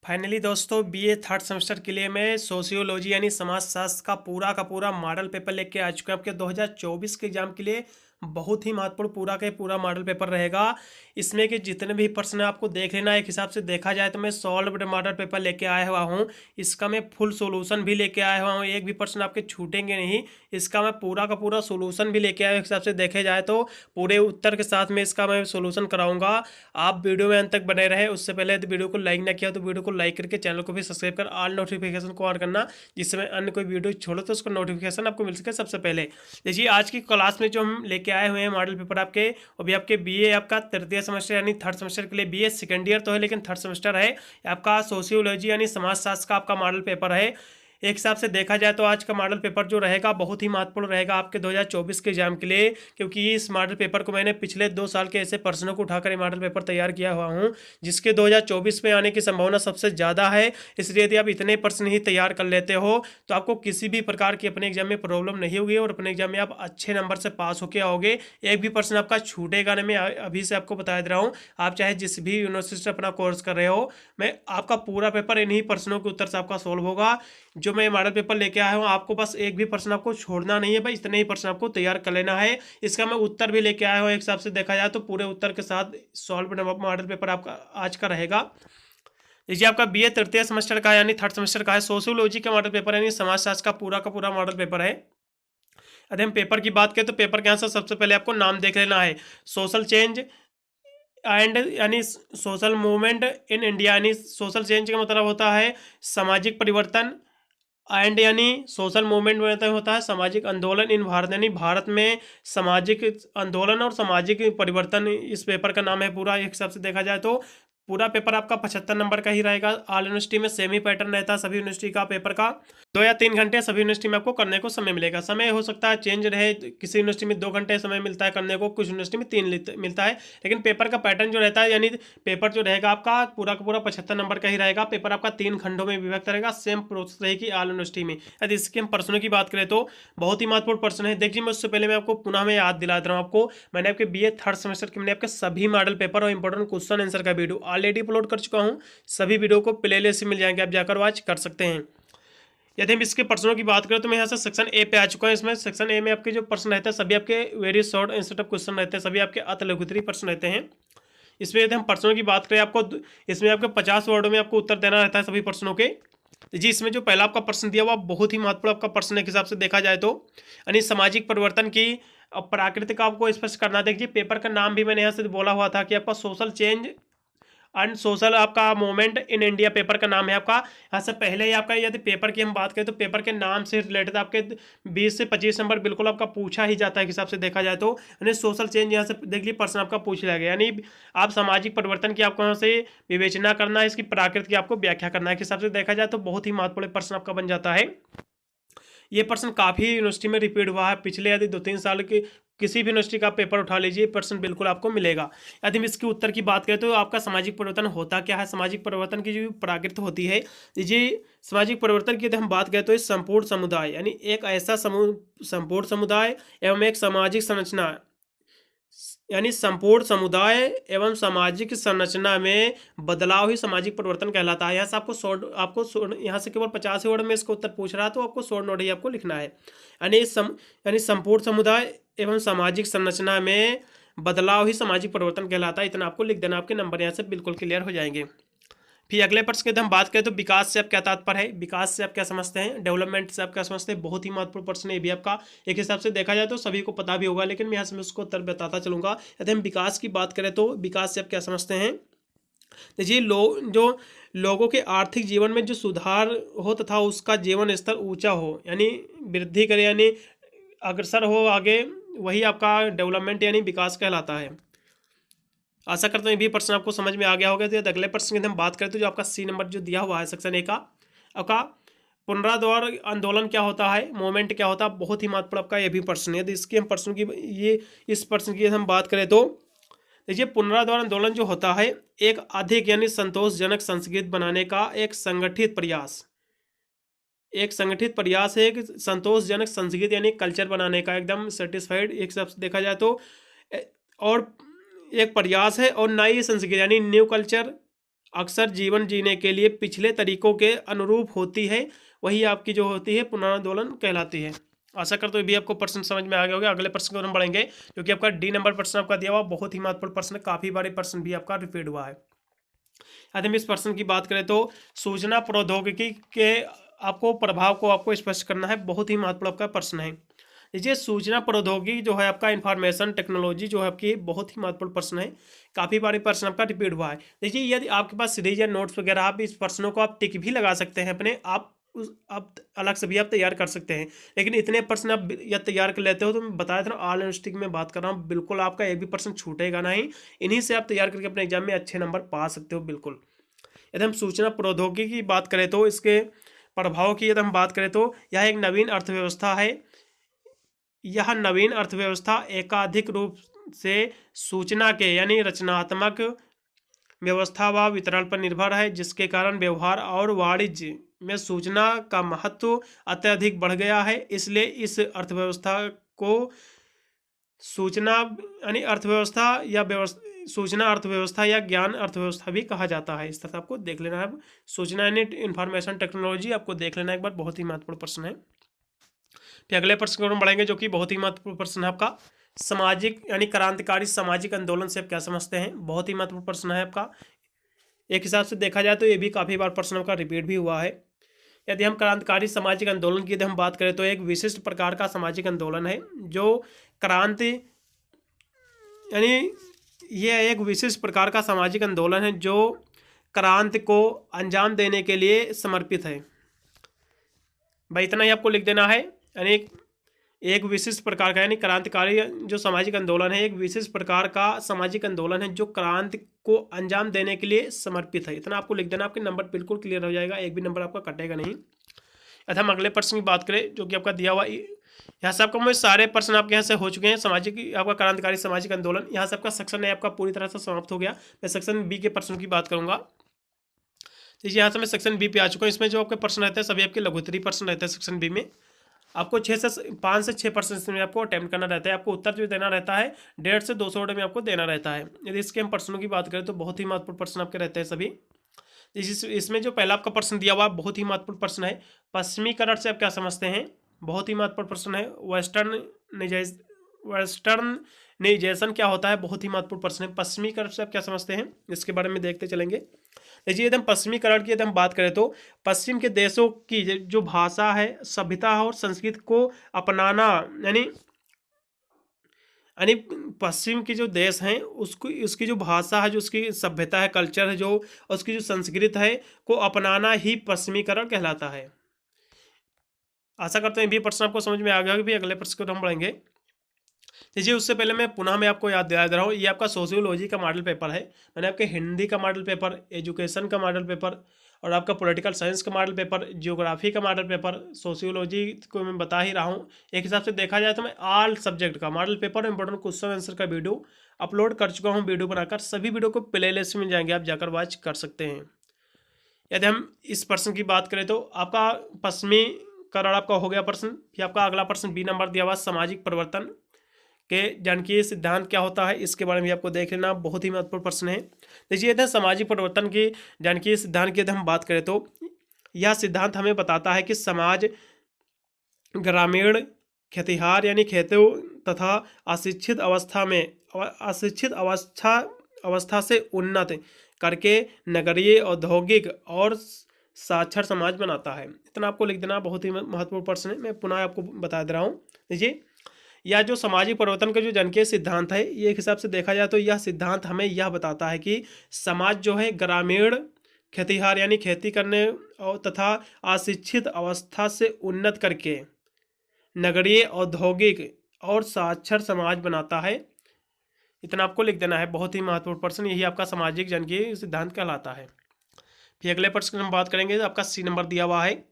Finally दोस्तों BA third semester के लिए मैं सोशियोलॉजी यानी समाजशास्त्र का पूरा मॉडल पेपर लेके आ चुका हूँ। आपके 2024 के एग्जाम के लिए बहुत ही महत्वपूर्ण पूरा का पूरा मॉडल पेपर रहेगा। इसमें के जितने भी प्रश्न आपको देख लेना, एक हिसाब से देखा जाए तो मैं सॉल्व्ड मॉडल पेपर लेके आया हुआ हूँ। इसका मैं फुल सोल्यूशन भी लेके आया हुआ हूँ, एक भी प्रश्न आपके छूटेंगे नहीं। इसका मैं पूरा का पूरा सोल्यूशन भी लेके आया हूँ। एक हिसाब से देखे जाए तो पूरे उत्तर के साथ में इसका मैं सोल्यूशन कराऊंगा। आप वीडियो में अंत तक बने रहे। उससे पहले यदि वीडियो को लाइक ना किया तो वीडियो को लाइक करके चैनल को भी सब्सक्राइब कर ऑल नोटिफिकेशन को ऑन करना, जिससे मैं अन्य कोई वीडियो छोड़ो तो उसका नोटिफिकेशन आपको मिल सके सबसे पहले। देखिए आज की क्लास में जो हम लेके आए हुए हैं मॉडल पेपर आपके, वो भी आपके बीए आपका तृतीय सेमेस्टर यानी थर्ड सेमेस्टर के लिए। बीए सेकेंड ईयर तो है लेकिन थर्ड सेमेस्टर है। आपका सोशियोलॉजी यानी समाजशास्त्र का आपका मॉडल पेपर है। एक हिसाब से देखा जाए तो आज का मॉडल पेपर जो रहेगा बहुत ही महत्वपूर्ण रहेगा आपके 2024 के एग्जाम के लिए, क्योंकि इस मॉडल पेपर को मैंने पिछले 2 साल के ऐसे प्रश्नों को उठाकर ये मॉडल पेपर तैयार किया हुआ हूँ, जिसके 2024 में आने की संभावना सबसे ज़्यादा है। इसलिए यदि आप इतने प्रश्न ही तैयार कर लेते हो तो आपको किसी भी प्रकार की अपने एग्जाम में प्रॉब्लम नहीं होगी और अपने एग्जाम में आप अच्छे नंबर से पास होकर आओगे। एक भी प्रश्न आपका छूटेगा नहीं। मैं अभी से आपको बता दे रहा हूँ, आप चाहे जिस भी यूनिवर्सिटी से अपना कोर्स कर रहे हो, मैं आपका पूरा पेपर इन्हीं प्रश्नों के उत्तर से आपका सोल्व होगा। जो मैं मॉडल पेपर लेके आया हूँ, आपको बस एक भी प्रश्न आपको छोड़ना नहीं है भाई, इतने ही प्रश्न आपको तैयार कर लेना है। इसका मैं उत्तर भी लेके आया हूँ। एक हिसाब से देखा जाए तो पूरे उत्तर के साथ सॉल्व मॉडल पेपर आपका आज का रहेगा। देखिए आपका बीए तृतीय सेमेस्टर का यानी थर्ड सेमेस्टर का है, सोशियोलॉजी का मॉडल पेपर यानी समाजशास्त्र का पूरा मॉडल पेपर है। यदि हम पेपर की बात करें तो पेपर के आंसर सबसे पहले आपको नाम देख लेना है। सोशल चेंज एंड यानी सोशल मूवमेंट इन इंडिया, यानी सोशल चेंज का मतलब होता है सामाजिक परिवर्तन। एंड यानी सोशल मूवमेंट में होता है सामाजिक आंदोलन इन भारत, यानी भारत में सामाजिक आंदोलन और सामाजिक परिवर्तन इस पेपर का नाम है पूरा। एक हिसाब से देखा जाए तो पूरा पेपर आपका 75 नंबर का ही रहेगा। ऑल यूनिवर्सिटी में सेम ही पैटर्न रहता है सभी यूनिवर्सिटी का पेपर का। 2 या 3 घंटे सभी यूनिवर्सिटी में आपको करने को समय मिलेगा। समय हो सकता है चेंज रहे, किसी यूनिवर्सिटी में 2 घंटे समय मिलता है करने को, कुछ यूनिवर्सिटी में 3 मिलता है। लेकिन पेपर का पैटर्न जो रहता है, यानी पेपर जो रहेगा आपका पूरा का पूरा 75 नंबर का ही रहेगा। पेपर आपका 3 खंडों में विभक्त रहेगा। सेम प्रोसेस रहेगी ऑल यूनिवर्सिटी में। यदि इसके हम प्रश्नों की बात करें तो बहुत ही महत्वपूर्ण प्रश्न है। देखिए मैं उससे पहले मैं आपको पुनः मैं याद दिला दे रहा हूँ आपको, मैंने आपके बीए थर्ड सेमेस्टर के मैंने आपके सभी मॉडल पेपर और इंपॉर्टेंट क्वेश्चन आंसर का वीडियो ऑलरेडी अपलोड कर चुका हूँ। सभी वीडियो को प्लेलिस्ट में मिल जाएंगे, आप जाकर वॉच कर सकते हैं। यदि हम इसके प्रश्नों की बात करें तो मैं यहाँ से सेक्शन ए पे आ चुका हूँ। इसमें सेक्शन ए में आपके जो प्रश्न रहते हैं सभी आपके very short answer type question रहते हैं, सभी आपके अति लघुत्तरीय प्रश्न रहते हैं। इसमें यदि हम प्रश्नों की बात करें, आपको इसमें आपके 50 वर्डों में आपको उत्तर देना रहता है सभी प्रश्नों के। जी इसमें जो पहला आपका प्रश्न दिया हुआ बहुत ही महत्वपूर्ण आपका प्रश्न के हिसाब से देखा जाए तो, यानी सामाजिक परिवर्तन की प्राकृतिक आपको स्पष्ट करना। देखिए पेपर का नाम भी मैंने यहाँ से बोला हुआ था कि आपका सोशल चेंज एंड सोशल आपका मूवमेंट इन इंडिया पेपर का नाम है आपका। यहाँ से पहले ही आपका यदि पेपर की हम बात करें तो पेपर के नाम से रिलेटेड आपके 20 से 25 नंबर बिल्कुल आपका पूछा ही जाता है हिसाब से देखा जाए तो। यानी सोशल चेंज यहाँ से देख लीजिए प्रश्न आपका पूछ लिया गया, यानी आप सामाजिक परिवर्तन की आपको यहाँ से विवेचना करना है, इसकी प्रकृति की आपको व्याख्या करना है। इस हिसाब से देखा जाए तो बहुत ही महत्वपूर्ण प्रश्न आपका बन जाता है। ये प्रश्न काफ़ी यूनिवर्सिटी में रिपीट हुआ है पिछले यदि 2-3 साल के, किसी भी यूनिवर्सिटी का पेपर उठा लीजिए प्रश्न बिल्कुल आपको मिलेगा। यदि हम इसके उत्तर की बात करें तो आपका सामाजिक परिवर्तन होता क्या है, सामाजिक परिवर्तन की जो प्रकृति होती है। जी सामाजिक परिवर्तन की यदि हम बात करें तो इस संपूर्ण समुदाय यानी एक ऐसा संपूर्ण समुदाय एवं एक सामाजिक संरचना, यानी संपूर्ण समुदाय एवं सामाजिक संरचना में बदलाव ही सामाजिक परिवर्तन कहलाता है। यहाँ से आपको यहाँ से केवल 50 वर्ड में इसका उत्तर पूछ रहा है तो आपको शॉर्ट नोट ही आपको लिखना है। यानी संपूर्ण समुदाय एवं सामाजिक संरचना में बदलाव ही सामाजिक परिवर्तन कहलाता है। इतना आपको लिख देना, आपके नंबर यहाँ से बिल्कुल क्लियर हो जाएंगे। फिर अगले प्रश्न की हम बात करें तो विकास से आप क्या तात्पर्य है, विकास से आप क्या समझते हैं, डेवलपमेंट से आप क्या समझते हैं। बहुत ही महत्वपूर्ण प्रश्न है ये भी आपका। एक हिसाब से देखा जाए तो सभी को पता भी होगा, लेकिन मैं यहाँ से उसको उत्तर बताता चलूंगा। यदि हम विकास की बात करें तो विकास से आप क्या समझते हैं। देखिए जो लोगों के आर्थिक जीवन में जो सुधार हो तथा उसका जीवन स्तर ऊंचा हो, यानी वृद्धि करे, यानी अग्रसर हो आगे, वही आपका डेवलपमेंट यानी विकास कहलाता है। आशा करता हूँ ये भी प्रश्न आपको समझ में आ गया होगा। तो अगले प्रश्न की हम बात करें तो जो आपका सी नंबर जो दिया हुआ है सेक्शन ए का, आपका पुनराद्वार आंदोलन क्या होता है, मूवमेंट क्या होता है, बहुत ही महत्वपूर्ण आपका ये भी प्रश्न है। यदि इसकी हम प्रश्न की इस प्रश्न की हम बात करें तो देखिए पुनराद्वार आंदोलन जो होता है एक अधिक यानी संतोषजनक संस्कृति बनाने का एक संगठित प्रयास है। एक संतोषजनक संस्कृति यानी कल्चर बनाने का, एकदम सेटिस्फाइड एक हिसाब से देखा जाए तो, और एक प्रयास है। और नई संस्कृति यानी न्यू कल्चर अक्सर जीवन जीने के लिए पिछले तरीकों के अनुरूप होती है, वही आपकी जो होती है पुनरांदोलन कहलाती है। आशा करते हुए भी आपको प्रश्न समझ में आ गया होगा। अगले प्रश्न को हम बढ़ेंगे, जो कि आपका डी नंबर प्रश्न आपका दिया हुआ, बहुत ही महत्वपूर्ण प्रश्न, काफी बार प्रश्न भी आपका रिपीट हुआ है। यदि हम इस प्रश्न की बात करें तो सूचना प्रौद्योगिकी के आपको प्रभाव को आपको स्पष्ट करना है, बहुत ही महत्वपूर्ण आपका प्रश्न है। देखिए सूचना प्रौद्योगिकी जो है आपका इंफॉर्मेशन टेक्नोलॉजी जो है आपकी बहुत ही महत्वपूर्ण प्रश्न है, काफ़ी बार प्रश्न आपका रिपीट हुआ है। देखिए यदि आपके पास सीरीज या नोट्स वगैरह, आप इस प्रश्नों को आप टिक भी लगा सकते हैं अपने आप अलग से भी आप तैयार कर सकते हैं, लेकिन इतने प्रश्न आप या तैयार कर लेते हो तो मैं बताया था ऑल यूनिवर्सिटी में बात कर रहा हूँ, बिल्कुल आपका एक भी प्रश्न छूटेगा नहीं। इन्हीं से आप तैयार करके अपने एग्जाम में अच्छे नंबर पा सकते हो बिल्कुल। यदि हम सूचना प्रौद्योगिकी की बात करें तो इसके प्रभाव की यदि हम बात करें तो यह एक नवीन अर्थव्यवस्था है। यह नवीन अर्थव्यवस्था एकाधिक रूप से सूचना के यानी रचनात्मक व्यवस्था व वितरण पर निर्भर है, जिसके कारण व्यवहार और वाणिज्य में सूचना का महत्व अत्यधिक बढ़ गया है। इसलिए इस अर्थव्यवस्था को सूचना यानी अर्थव्यवस्था या सूचना अर्थव्यवस्था या ज्ञान अर्थव्यवस्था भी कहा जाता है। इस तरह आपको देख लेना है। सूचना यानी इंफॉर्मेशन टेक्नोलॉजी आपको देख लेना एक बार, बहुत ही महत्वपूर्ण प्रश्न है। फिर अगले प्रश्न को हम बढ़ेंगे, जो कि बहुत ही महत्वपूर्ण प्रश्न है आपका सामाजिक यानी क्रांतिकारी सामाजिक आंदोलन से आप क्या समझते हैं, बहुत ही महत्वपूर्ण प्रश्न है आपका। एक हिसाब से देखा जाए तो ये भी काफ़ी बार प्रश्न आपका रिपीट भी हुआ है। यदि हम क्रांतिकारी सामाजिक आंदोलन की यदि हम बात करें तो एक विशिष्ट प्रकार का सामाजिक आंदोलन है जो क्रांति यानी यह एक विशिष्ट प्रकार का सामाजिक आंदोलन है जो क्रांति को अंजाम देने के लिए समर्पित है। भाई इतना ही आपको लिख देना है। यानी एक विशिष्ट प्रकार का यानी क्रांतिकारी जो सामाजिक आंदोलन है, एक विशिष्ट प्रकार का सामाजिक आंदोलन है जो क्रांति को अंजाम देने के लिए समर्पित है। इतना आपको लिख देना, आपके नंबर बिल्कुल क्लियर हो जाएगा, एक भी नंबर आपका कटेगा नहीं। यदि हम अगले प्रश्न की बात करें जो कि आपका दिया हुआ, यहाँ से आपका सारे प्रश्न आपके यहाँ से हो चुके हैं। सामाजिक आपका क्रांतिकारी सामाजिक आंदोलन, यहाँ से आपका सेक्शन ए आपका पूरी तरह से समाप्त हो गया। मैं सेक्शन बी के प्रश्नों की बात करूंगा। देखिए यहाँ से मैं सेक्शन बी पे आ चुका हूँ। इसमें जो आपके प्रश्न रहते हैं सभी आपके लघुत्तरीय प्रश्न रहते हैं। सेक्शन बी में आपको 5 से 6 प्रश्न इसमें आपको अटेम्प्ट करना रहता है। आपको उत्तर जो देना रहता है 150 से 200 वर्ड में आपको देना रहता है। यदि इसके हम प्रश्नों की बात करें तो बहुत ही महत्वपूर्ण प्रश्न आपके रहते हैं सभी। इसमें जो पहला आपका प्रश्न दिया हुआ बहुत ही महत्वपूर्ण प्रश्न है, पश्चिमीकरण से आप क्या समझते हैं, बहुत ही महत्वपूर्ण प्रश्न है। वेस्टर्नाइजेशन क्या होता है, बहुत ही महत्वपूर्ण प्रश्न है। पश्चिमीकरण से आप क्या समझते हैं, इसके बारे में देखते चलेंगे। देखिए यदि हम पश्चिमीकरण की यदि हम बात करें तो पश्चिम के देशों की जो भाषा है, सभ्यता और संस्कृति को अपनाना यानी पश्चिम के जो देश हैं उसको उसकी जो भाषा है, जो उसकी सभ्यता है, कल्चर है, जो उसकी जो संस्कृति है को अपनाना ही पश्चिमीकरण कहलाता है। आशा करते हैं भी प्रश्न आपको समझ में आ गया होगा। भी अगले प्रश्न को हम पढ़ेंगे। देखिए उससे पहले मैं पुनः मैं आपको याद दिला दे रहा हूँ, ये आपका सोशियोलॉजी का मॉडल पेपर है। मैंने आपके हिंदी का मॉडल पेपर, एजुकेशन का मॉडल पेपर और आपका पॉलिटिकल साइंस का मॉडल पेपर, जियोग्राफी का मॉडल पेपर, सोशियोलॉजी को मैं बता ही रहा हूँ। एक हिसाब से देखा जाए तो मैं ऑल सब्जेक्ट का मॉडल पेपर और इंपॉर्टेंट क्वेश्चन आंसर का वीडियो अपलोड कर चुका हूँ। वीडियो बनाकर सभी वीडियो को प्ले लिस्ट में जाएंगे, आप जाकर वॉच कर सकते हैं। यदि हम इस प्रश्न की बात करें तो आपका पश्चिमीकरण आपका हो गया प्रश्न। फिर आपका अगला प्रश्न बी नंबर दिया हुआ सामाजिक परिवर्तन के जनाकीय सिद्धांत क्या होता है, इसके बारे में आपको देख लेना, बहुत ही महत्वपूर्ण प्रश्न है। देखिए यदि सामाजिक परिवर्तन की जनाकीय सिद्धांत की यदि हम बात करें तो यह सिद्धांत हमें बताता है कि समाज ग्रामीण खेतिहार यानी खेतों तथा अशिक्षित अवस्था से उन्नत करके नगरीय औद्योगिक और साक्षर समाज बनाता है। इतना आपको लिख देना, बहुत ही महत्वपूर्ण प्रश्न है। मैं पुनः आपको बता दे रहा हूँ। देखिए या जो सामाजिक परिवर्तन का जो जनाकीय सिद्धांत है, ये एक हिसाब से देखा जाए तो यह सिद्धांत हमें यह बताता है कि समाज जो है ग्रामीण खेतिहार यानी खेती करने और तथा अशिक्षित अवस्था से उन्नत करके नगरीय औद्योगिक और साक्षर समाज बनाता है। इतना आपको लिख देना है, बहुत ही महत्वपूर्ण प्रश्न, यही आपका सामाजिक जनाकीय सिद्धांत कहलाता है। फिर अगले प्रश्न हम बात करेंगे। आपका सी नंबर दिया हुआ है,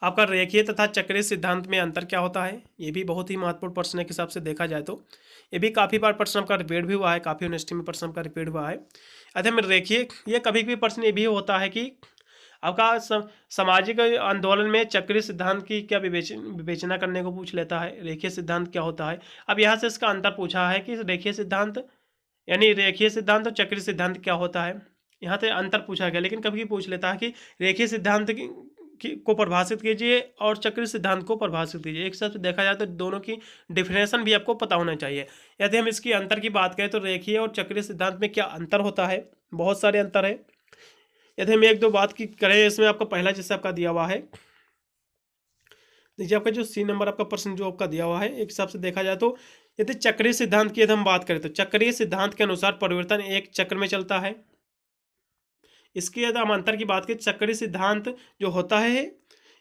आपका रेखीय तथा चक्रीय सिद्धांत में अंतर क्या होता है, ये भी बहुत ही महत्वपूर्ण प्रश्न के हिसाब से देखा जाए तो ये भी काफ़ी बार प्रश्न आपका रिपीट भी हुआ है, काफ़ी यूनिवर्सिटी में प्रश्न आपका रिपीट हुआ है। अतः में रेखीय ये कभी कभी प्रश्न ये भी होता है कि आपका सामाजिक आंदोलन में चक्रीय सिद्धांत की क्या विवेचना करने को पूछ लेता है, रेखीय सिद्धांत क्या होता है। अब यहाँ से इसका अंतर पूछा है कि रेखीय सिद्धांत यानी रेखीय सिद्धांत और चक्रीय सिद्धांत क्या होता है। यहाँ पे अंतर पूछा गया, लेकिन कभी पूछ लेता है कि रेखीय सिद्धांत को परिभाषित कीजिए और चक्रीय सिद्धांत को परिभाषित कीजिए। एक हिसाब से देखा जाए तो दोनों की डिफिनेशन भी आपको पता होना चाहिए। यदि हम इसकी अंतर की बात करें तो रेखीय और चक्रीय सिद्धांत में क्या अंतर होता है, बहुत सारे अंतर है। यदि हम एक दो बात की करें इसमें, आपका पहला जैसे आपका दिया हुआ है, देखिए आपका जो सी नंबर आपका प्रश्न जो आपका दिया हुआ है, एक हिसाब से देखा जाए तो यदि चक्रीय सिद्धांत की यदि हम बात करें तो चक्रीय सिद्धांत के अनुसार परिवर्तन एक चक्र में चलता है। इसकी यदि हम अंतर की बात करें, चक्रीय सिद्धांत जो होता है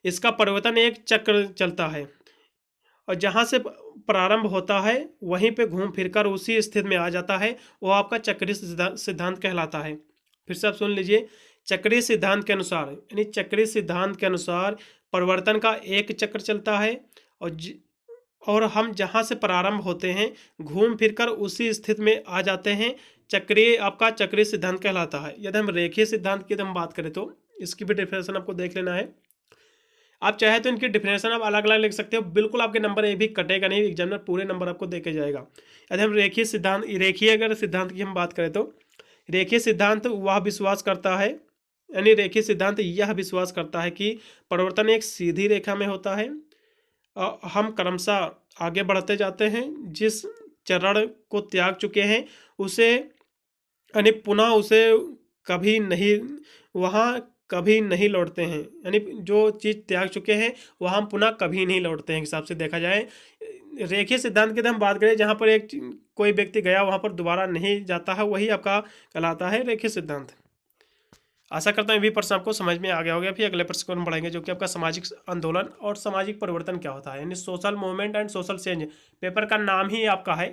इसका परिवर्तन एक चक्र चलता है और जहाँ से प्रारंभ होता है वहीं पे घूम फिरकर उसी स्थिति में आ जाता है, वो आपका चक्रीय सिद्धांत कहलाता है। फिर से आप सुन लीजिए, चक्रीय सिद्धांत के अनुसार, यानी चक्रीय सिद्धांत के अनुसार परिवर्तन का एक चक्र चलता है और हम जहाँ से प्रारंभ होते हैं घूम फिरकर उसी स्थिति में आ जाते हैं, चक्रीय आपका चक्रीय सिद्धांत कहलाता है। यदि हम रेखीय सिद्धांत की हम बात करें तो इसकी भी डेफिनेशन आपको देख लेना है। आप चाहे तो इनकी डिफिनेशन आप अलग अलग लिख सकते हो, बिल्कुल आपके नंबर एक भी कटेगा नहीं, एग्जामिनर पूरे नंबर आपको देके जाएगा। यदि हम रेखीय अगर सिद्धांत की हम बात करें तो रेखीय सिद्धांत वह विश्वास करता है, यानी रेखीय सिद्धांत यह विश्वास करता है कि परिवर्तन एक सीधी रेखा में होता है, हम क्रमशः आगे बढ़ते जाते हैं, जिस चरण को त्याग चुके हैं उसे यानी पुनः उसे कभी नहीं कभी नहीं लौटते हैं, यानी जो चीज़ त्याग चुके हैं वह हम पुनः कभी नहीं लौटते हैं। हिसाब से देखा जाए रेखीय सिद्धांत की हम बात करें जहाँ पर एक कोई व्यक्ति गया वहाँ पर दोबारा नहीं जाता है, वही आपका कहलाता है रेखीय सिद्धांत। आशा करता हूँ ये भी प्रश्न आपको समझ में आ गया होगा। फिर अगले प्रश्न को हम बढ़ेंगे जो कि आपका सामाजिक आंदोलन और सामाजिक परिवर्तन क्या होता है, यानी social movement and social change. Paper का नाम ही आपका है,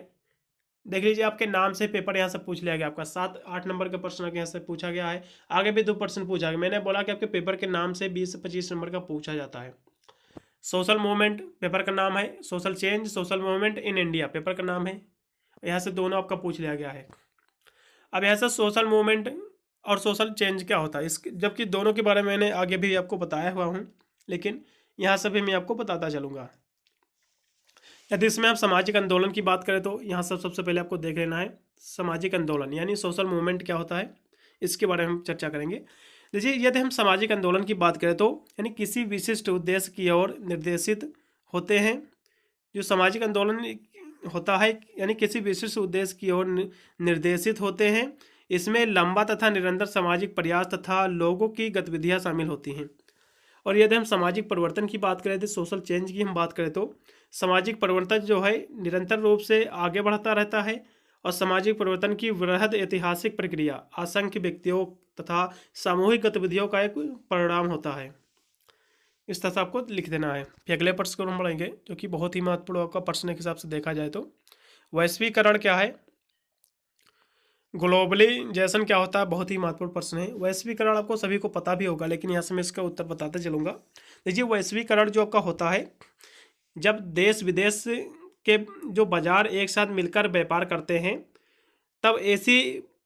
देख लीजिए आपके नाम से पेपर यहाँ से पूछ लिया गया। आपका 7-8 नंबर का प्रश्न यहाँ से पूछा गया है, आगे भी 2 प्रश्न पूछा गया। मैंने बोला कि आपके पेपर के नाम से 20 से 25 नंबर का पूछा जाता है। सोशल मूवमेंट पेपर का नाम है, social change social movement in India paper का नाम है, यहाँ से दोनों आपका पूछ लिया गया है। अब यहाँ से सोशल मूवमेंट और सोशल चेंज क्या होता है, इस जबकि दोनों के बारे में मैंने आगे भी आपको बताया हुआ हूँ, लेकिन यहाँ से भी मैं आपको बताता चलूँगा। यदि इसमें आप सामाजिक आंदोलन की बात करें तो यहाँ सबसे पहले आपको देख लेना है सामाजिक आंदोलन यानी सोशल मूवमेंट क्या होता है, इसके बारे में हम चर्चा करेंगे। देखिए यदि हम सामाजिक आंदोलन की बात करें तो यानी किसी विशिष्ट उद्देश्य की ओर निर्देशित होते हैं। जो सामाजिक आंदोलन होता है यानी किसी विशिष्ट उद्देश्य की ओर निर्देशित होते हैं, इसमें लंबा तथा निरंतर सामाजिक प्रयास तथा लोगों की गतिविधियाँ शामिल होती हैं। और यदि हम सामाजिक परिवर्तन की बात करें तो सोशल चेंज की हम बात करें तो सामाजिक परिवर्तन जो है निरंतर रूप से आगे बढ़ता रहता है और सामाजिक परिवर्तन की वृहद ऐतिहासिक प्रक्रिया असंख्य व्यक्तियों तथा सामूहिक गतिविधियों का एक परिणाम होता है। इस तरह से आपको लिख देना है। फिर अगले प्रश्न को हम बढ़ेंगे जो कि बहुत ही महत्वपूर्ण आपका प्रश्न के हिसाब से देखा जाए तो वैश्वीकरण क्या है, ग्लोबलाइजेशन क्या होता है, बहुत ही महत्वपूर्ण प्रश्न है। वैश्वीकरण आपको सभी को पता भी होगा, लेकिन यहाँ से मैं इसका उत्तर बताते चलूँगा। देखिए वैश्वीकरण जो आपका होता है जब देश विदेश के जो बाजार एक साथ मिलकर व्यापार करते हैं तब ऐसी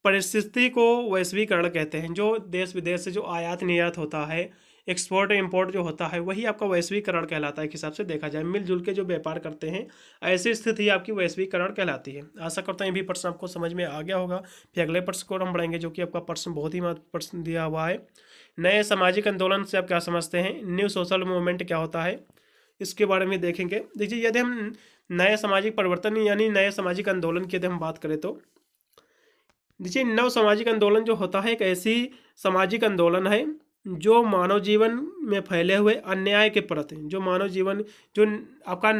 परिस्थिति को वैश्वीकरण कहते हैं। जो देश विदेश से जो आयात निर्यात होता है, एक्सपोर्ट इंपोर्ट जो होता है, वही आपका वैश्वीकरण कहलाता है। एक हिसाब से देखा जाए मिलजुल के जो व्यापार करते हैं ऐसी स्थिति आपकी वैश्वीकरण कहलाती है। आशा करता हूँ ये भी प्रश्न आपको समझ में आ गया होगा। फिर अगले प्रश्न को हम बढ़ेंगे जो कि आपका प्रश्न बहुत ही महत्वपूर्ण प्रश्न दिया हुआ है, नए सामाजिक आंदोलन से आप क्या समझते हैं, न्यू सोशल मूवमेंट क्या होता है, इसके बारे में देखेंगे। देखिए यदि हम नए सामाजिक परिवर्तन यानी नए सामाजिक आंदोलन की यदि हम बात करें तो देखिए नव सामाजिक आंदोलन जो होता है एक ऐसी सामाजिक आंदोलन है जो मानव जीवन में फैले हुए अन्याय के प्रति, जो मानव जीवन जो आपका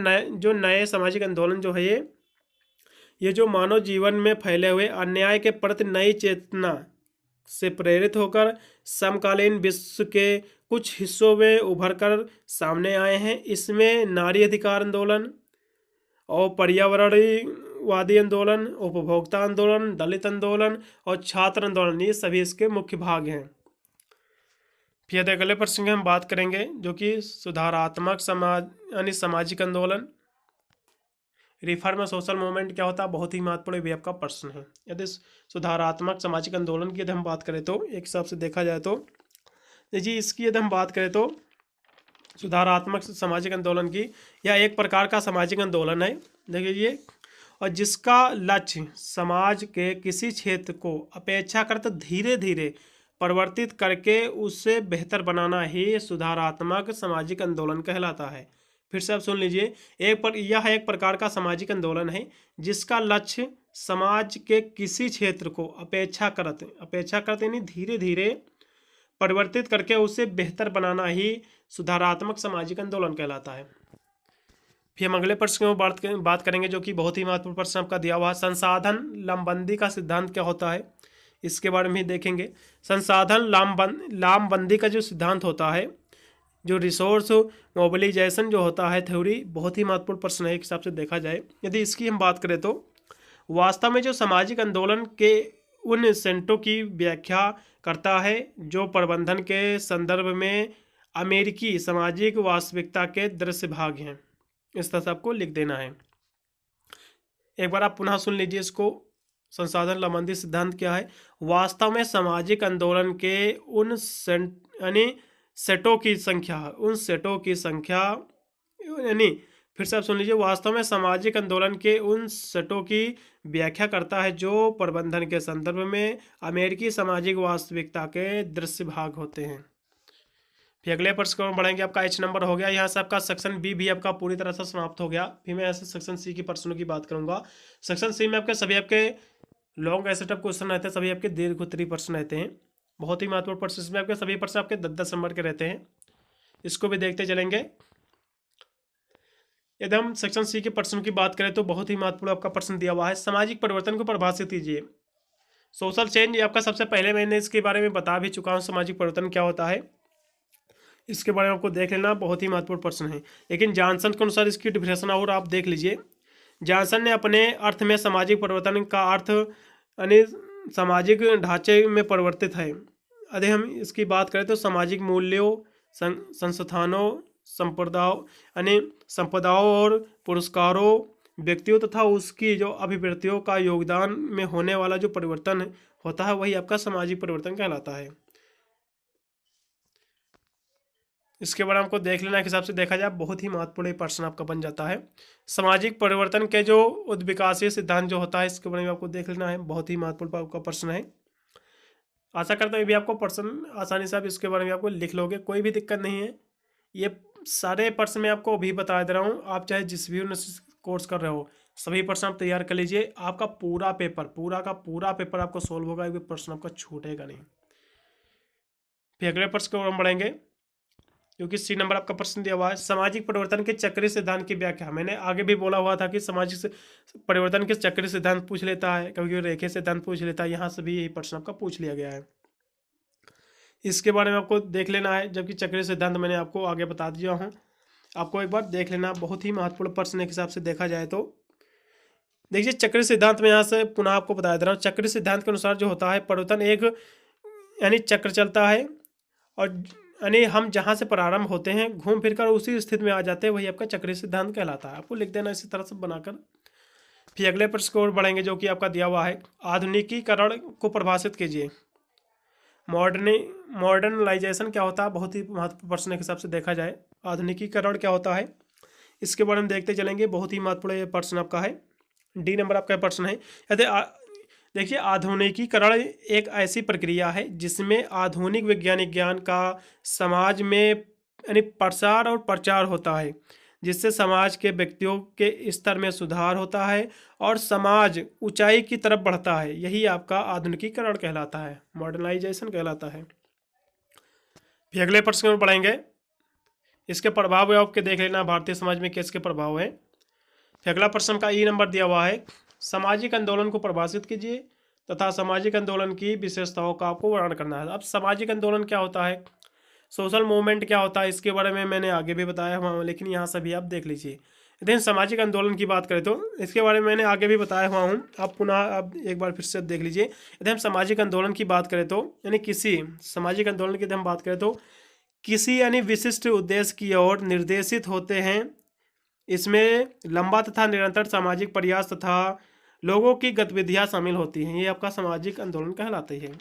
नए सामाजिक आंदोलन जो है ये जो मानव जीवन में फैले हुए अन्याय के प्रति नई चेतना से प्रेरित होकर समकालीन विश्व के कुछ हिस्सों में उभर कर सामने आए हैं। इसमें नारी अधिकार आंदोलन और पर्यावरणवादी आंदोलन, उपभोक्ता आंदोलन, दलित आंदोलन और छात्र आंदोलन, ये सभी इसके मुख्य भाग हैं। फिर अगले प्रश्न की हम बात करेंगे जो कि सुधारात्मक समाज यानी सामाजिक आंदोलन, रिफॉर्म सोशल मूवमेंट क्या होता है, बहुत ही महत्वपूर्ण भी आपका प्रश्न है। यदि सुधारात्मक सामाजिक आंदोलन की यदि हम बात करें तो एक हिसाब से देखा जाए तो जी इसकी यदि हम बात करें तो सुधारात्मक सामाजिक आंदोलन की यह एक प्रकार का सामाजिक आंदोलन है। देखिए और जिसका लक्ष्य समाज के किसी क्षेत्र को अपेक्षाकृत धीरे धीरे परिवर्तित करके उससे बेहतर बनाना ही सुधारात्मक सामाजिक आंदोलन कहलाता है। फिर से आप सुन लीजिए, यह एक प्रकार का सामाजिक आंदोलन है जिसका लक्ष्य समाज के किसी क्षेत्र को अपेक्षाकृत यानी धीरे धीरे परिवर्तित करके उसे बेहतर बनाना ही सुधारात्मक सामाजिक आंदोलन कहलाता है। फिर हम अगले प्रश्न की बात करेंगे जो कि बहुत ही महत्वपूर्ण प्रश्न आपका दिया हुआ है। संसाधन लामबंदी का सिद्धांत क्या होता है, इसके बारे में ही देखेंगे। संसाधन लामबंदी का जो सिद्धांत होता है, जो रिसोर्स मोबिलाइजेशन जो होता है थ्योरी, बहुत ही महत्वपूर्ण प्रश्न है एक हिसाब से देखा जाए। यदि इसकी हम बात करें तो वास्तव में जो सामाजिक आंदोलन के उन सेंटों की व्याख्या करता है जो प्रबंधन के संदर्भ में अमेरिकी सामाजिक वास्तविकता के दृश्य भाग हैं। इस तरह से आपको लिख देना है। एक बार आप पुनः सुन लीजिए इसको। संसाधन लामबंदी सिद्धांत क्या है? वास्तव में सामाजिक आंदोलन के उन सेटों की संख्या यानी फिर से आप सुन लीजिए, वास्तव में सामाजिक आंदोलन के उन सेटों की व्याख्या करता है जो प्रबंधन के संदर्भ में अमेरिकी सामाजिक वास्तविकता के दृश्य भाग होते हैं। फिर अगले प्रश्न को बढ़ेंगे। आपका H नंबर हो गया। यहाँ से आपका सेक्शन बी भी आपका पूरी तरह से समाप्त हो गया। फिर मैं ऐसे सेक्शन सी की प्रश्नों की बात करूंगा। सेक्शन सी में आपके सभी आपके लॉन्ग एसेटअप क्वेश्चन रहते हैं, सभी आपके दीर्घ उत्तरीय प्रश्न रहते हैं। बहुत ही महत्वपूर्ण प्रश्न, इसमें आपके सभी प्रश्न आपके 10-10 नंबर के रहते हैं। इसको भी देखते चलेंगे। यदि हम सेक्शन सी के प्रश्न की बात करें तो बहुत ही महत्वपूर्ण आपका प्रश्न दिया हुआ है, सामाजिक परिवर्तन को परिभाषित कीजिए। सोशल चेंज, ये आपका सबसे पहले मैंने इसके बारे में बता भी चुका हूँ, सामाजिक परिवर्तन क्या होता है इसके बारे में आपको देख लेना, बहुत ही महत्वपूर्ण प्रश्न है। लेकिन जॉनसन के अनुसार इसकी डिफिनेशन और आप देख लीजिए। जॉनसन ने अपने अर्थ में सामाजिक परिवर्तन का अर्थ यानी सामाजिक ढांचे में परिवर्तित है। यदि हम इसकी बात करें तो सामाजिक मूल्यों, संस्थानों, संपदाओं और पुरस्कारों, व्यक्तियों तथा उसकी जो अभिवृत्तियों का योगदान में होने वाला जो परिवर्तन होता है वही आपका सामाजिक परिवर्तन कहलाता है। इसके बारे में आपको देख लेना, के हिसाब से देखा जाए बहुत ही महत्वपूर्ण प्रश्न आपका बन जाता है। सामाजिक परिवर्तन के जो उद्विकासीय सिद्धांत जो होता है इसके बारे में आपको देख लेना है, बहुत ही महत्वपूर्ण आपका प्रश्न है। आशा करता हूँ भी आपको प्रश्न आसानी से आप इसके बारे में आपको लिख लोगे, कोई भी दिक्कत नहीं है। ये सारे प्रश्न मैं आपको अभी बता दे रहा हूँ, आप चाहे जिस भी कोर्स कर रहे हो सभी प्रश्न आप तैयार कर लीजिए। आपका पूरा पेपर आपको सोल्व होगा, एक प्रश्न आपका छूटेगा नहीं। फिर अगले प्रश्न को हम बढ़ेंगे क्योंकि सी नंबर आपका प्रश्न दिया हुआ है, सामाजिक परिवर्तन के चक्रीय सिद्धांत की व्याख्या। मैंने आगे भी बोला हुआ था कि सामाजिक परिवर्तन के चक्रीय सिद्धांत पूछ लेता है, कभी रेखीय सिद्धांत पूछ लेता है, यहाँ से भी यही प्रश्न आपका पूछ लिया गया है। इसके बारे में आपको देख लेना है, जबकि चक्रीय सिद्धांत मैंने आपको आगे बता दिया हूँ, आपको एक बार देख लेना। बहुत ही महत्वपूर्ण प्रश्न के हिसाब से देखा जाए तो देखिए चक्रीय सिद्धांत में यहाँ से पुनः आपको बता दे रहा हूँ। चक्रीय सिद्धांत के अनुसार जो होता है परिवर्तन एक यानी चक्र चलता है और यानी हम जहाँ से प्रारंभ होते हैं घूम फिर कर उसी स्थिति में आ जाते हैं, वही आपका चक्रीय सिद्धांत कहलाता है। आपको लिख देना इसी तरह से बनाकर। फिर अगले प्रश्न को बढ़ेंगे जो कि आपका दिया हुआ है, आधुनिकीकरण को परिभाषित कीजिए। मॉडर्नलाइजेशन क्या होता है, बहुत ही महत्वपूर्ण प्रश्न के हिसाब से देखा जाए। आधुनिकीकरण क्या होता है इसके बारे में देखते चलेंगे, बहुत ही महत्वपूर्ण प्रश्न आपका है। डी नंबर आपका प्रश्न है। यदि देखिए आधुनिकीकरण एक ऐसी प्रक्रिया है जिसमें आधुनिक वैज्ञानिक ज्ञान का समाज में यानी प्रसार और प्रचार होता है, जिससे समाज के व्यक्तियों के स्तर में सुधार होता है और समाज ऊंचाई की तरफ बढ़ता है। यही आपका आधुनिकीकरण कहलाता है, मॉडर्नाइजेशन कहलाता है। फिर अगले प्रश्न में पढ़ेंगे, इसके प्रभाव आपके देख लेना, भारतीय समाज में किसके प्रभाव है। फिर अगला प्रश्न का ई नंबर दिया हुआ है, सामाजिक आंदोलन को परिभाषित कीजिए तथा सामाजिक आंदोलन की विशेषताओं का आपको वर्णन करना है। अब सामाजिक आंदोलन क्या होता है, सोशल मूवमेंट क्या होता है, इसके बारे में मैंने आगे भी बताया हुआ हूँ, लेकिन यहाँ से भी आप देख लीजिए। यदि सामाजिक आंदोलन की बात करें तो इसके बारे में मैंने आगे भी बताया हुआ हूँ, आप पुनः आप एक बार फिर से देख लीजिए। यदि हम सामाजिक आंदोलन की बात करें तो यानी किसी सामाजिक आंदोलन की यदि हम बात करें तो किसी यानी विशिष्ट उद्देश्य की ओर निर्देशित होते हैं। इसमें लंबा तथा निरंतर सामाजिक प्रयास तथा लोगों की गतिविधियां शामिल होती हैं, ये आपका सामाजिक आंदोलन कहलाते हैं।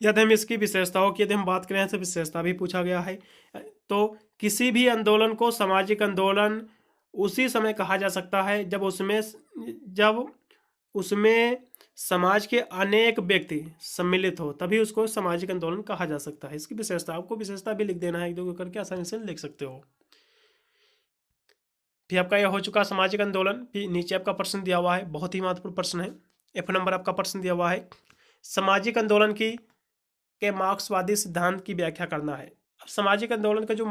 यदि हम इसकी विशेषताओं की यदि हम बात करें तो विशेषता भी पूछा गया है। तो किसी भी आंदोलन को सामाजिक आंदोलन उसी समय कहा जा सकता है जब उसमें समाज के अनेक व्यक्ति सम्मिलित हो, तभी उसको सामाजिक आंदोलन कहा जा सकता है। इसकी विशेषता, आपको विशेषता भी लिख देना है, एक दो करके आसानी से लिख सकते हो। फिर आपका यह हो चुका सामाजिक आंदोलन। फिर नीचे आपका प्रश्न दिया हुआ है, बहुत ही महत्वपूर्ण प्रश्न है, F नंबर आपका प्रश्न दिया हुआ है, सामाजिक आंदोलन के मार्क्सवादी सिद्धांत की व्याख्या करना है। अब सामाजिक आंदोलन का जो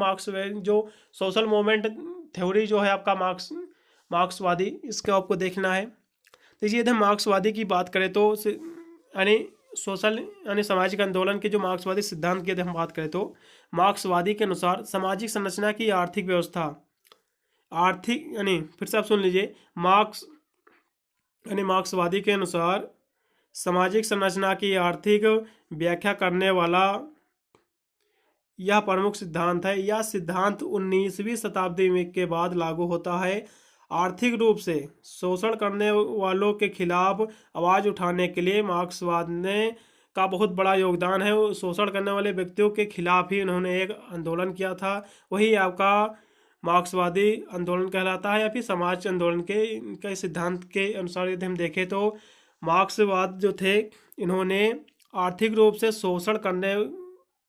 सोशल मूवमेंट थ्योरी जो है आपका मार्क्सवादी, इसको आपको देखना है। देखिए यदि हम मार्क्सवादी की बात करें तो सामाजिक आंदोलन के जो मार्क्सवादी सिद्धांत की यदि हम बात करें तो मार्क्सवादी के अनुसार सामाजिक संरचना की आर्थिक व्यवस्था, फिर से आप सुन लीजिए, मार्क्सवादी के अनुसार सामाजिक संरचना की आर्थिक व्याख्या करने वाला यह प्रमुख सिद्धांत है। यह सिद्धांत 19वीं शताब्दी के बाद लागू होता है। आर्थिक रूप से शोषण करने वालों के खिलाफ आवाज़ उठाने के लिए मार्क्सवाद का बहुत बड़ा योगदान है। शोषण करने वाले व्यक्तियों के खिलाफ ही उन्होंने एक आंदोलन किया था, वही आपका मार्क्सवादी आंदोलन कहलाता है। या फिर समाज आंदोलन के सिद्धांत के अनुसार यदि हम देखें तो मार्क्सवाद जो थे, इन्होंने आर्थिक रूप से शोषण करने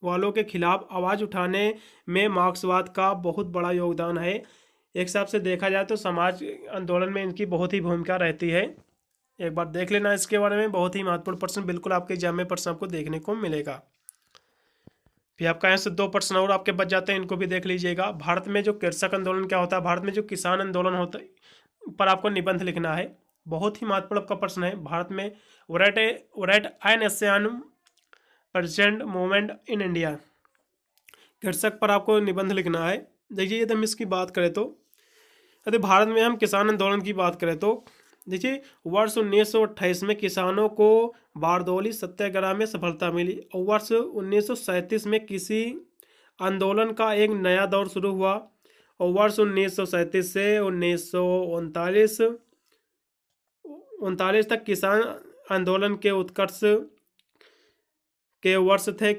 वालों के खिलाफ आवाज़ उठाने में मार्क्सवाद का बहुत बड़ा योगदान है। एक हिसाब से देखा जाए तो समाज आंदोलन में इनकी बहुत ही भूमिका रहती है। एक बार देख लेना इसके बारे में, बहुत ही महत्वपूर्ण प्रश्न बिल्कुल आपके एग्जाम में प्रश्न आपको देखने को मिलेगा। फिर आपका यहाँ से 2 प्रश्न और आपके बच जाते हैं, इनको भी देख लीजिएगा। भारत में जो कृषक आंदोलन क्या होता है, भारत में जो किसान आंदोलन होता है पर आपको निबंध लिखना है। बहुत ही महत्वपूर्ण आपका प्रश्न है। भारत में what an Asian present movement in India, कृषक पर आपको निबंध लिखना है। देखिए यदि हम इसकी बात करें तो यदि भारत में हम किसान आंदोलन की बात करें तो देखिए वर्ष 1928 में किसानों को बारदौली सत्याग्रह में सफलता मिली और वर्ष 1937 में किसी आंदोलन का एक नया दौर शुरू हुआ और वर्ष 1937 से 1939 तक किसान आंदोलन के उत्कर्ष के वर्ष थे।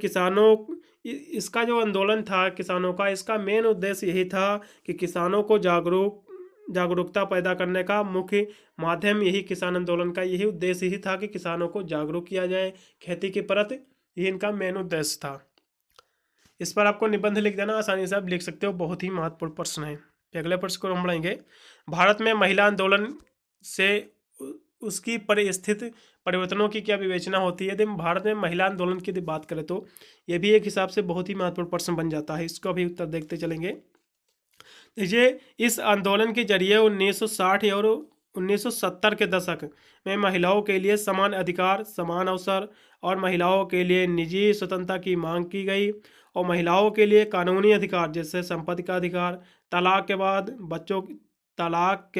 इसका जो आंदोलन था किसानों का, इसका मेन उद्देश्य यही था कि किसानों को जागरूकता पैदा करने का मुख्य माध्यम यही किसान आंदोलन का यही उद्देश्य ही था कि किसानों को जागरूक किया जाए खेती के प्रति, यही इनका मेन उद्देश्य था। इस पर आपको निबंध लिख देना, आसानी से आप लिख सकते हो, बहुत ही महत्वपूर्ण प्रश्न है। अगले प्रश्न को हम बढ़ेंगे। भारत में महिला आंदोलन से उसकी परिस्थिति परिवर्तनों की क्या विवेचना होती है। यदि भारत में महिला आंदोलन की बात करें तो ये भी एक हिसाब से बहुत ही महत्वपूर्ण प्रश्न बन जाता है, इसको भी उत्तर देखते चलेंगे। देखिए इस आंदोलन के जरिए 1960 और 1970 के दशक में महिलाओं के लिए समान अधिकार, समान अवसर और महिलाओं के लिए निजी स्वतंत्रता की मांग की गई और महिलाओं के लिए कानूनी अधिकार जैसे संपत्ति का अधिकार, तलाक के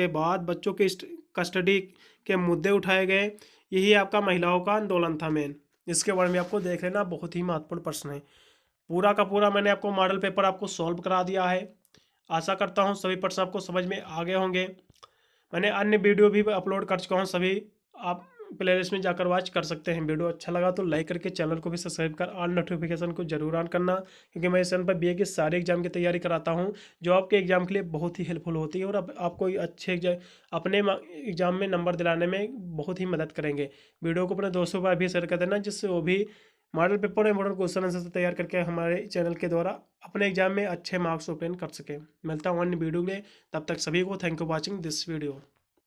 बाद बच्चों की कस्टडी के मुद्दे उठाए गए। यही आपका महिलाओं का आंदोलन था मेन। इसके बारे में आपको देख लेना, बहुत ही महत्वपूर्ण प्रश्न है। पूरा का पूरा मैंने आपको मॉडल पेपर आपको सॉल्व करा दिया है। आशा करता हूँ सभी प्रश्न आपको समझ में आ गए होंगे। मैंने अन्य वीडियो भी अपलोड कर चुका हूँ, सभी आप प्लेलिस्ट में जाकर वॉच कर सकते हैं। वीडियो अच्छा लगा तो लाइक करके चैनल को भी सब्सक्राइब कर ऑल नोटिफिकेशन को जरूर ऑन करना, क्योंकि मैं इस चैनल पर बीए के सारे एग्जाम की तैयारी कराता हूँ जो आपके एग्जाम के लिए बहुत ही हेल्पफुल होती है और आपको अच्छे अपने एग्जाम में नंबर दिलाने में बहुत ही मदद करेंगे। वीडियो को अपने दोस्तों पर भी शेयर कर देना, जिससे वो भी मॉडल पेपर और इंपॉर्टेंट क्वेश्चन आंसर तैयार करके हमारे चैनल के द्वारा अपने एग्जाम में अच्छे मार्क्स ओपन कर सके। मिलता हूँ अन्य वीडियो में, तब तक सभी को thank you watching this video.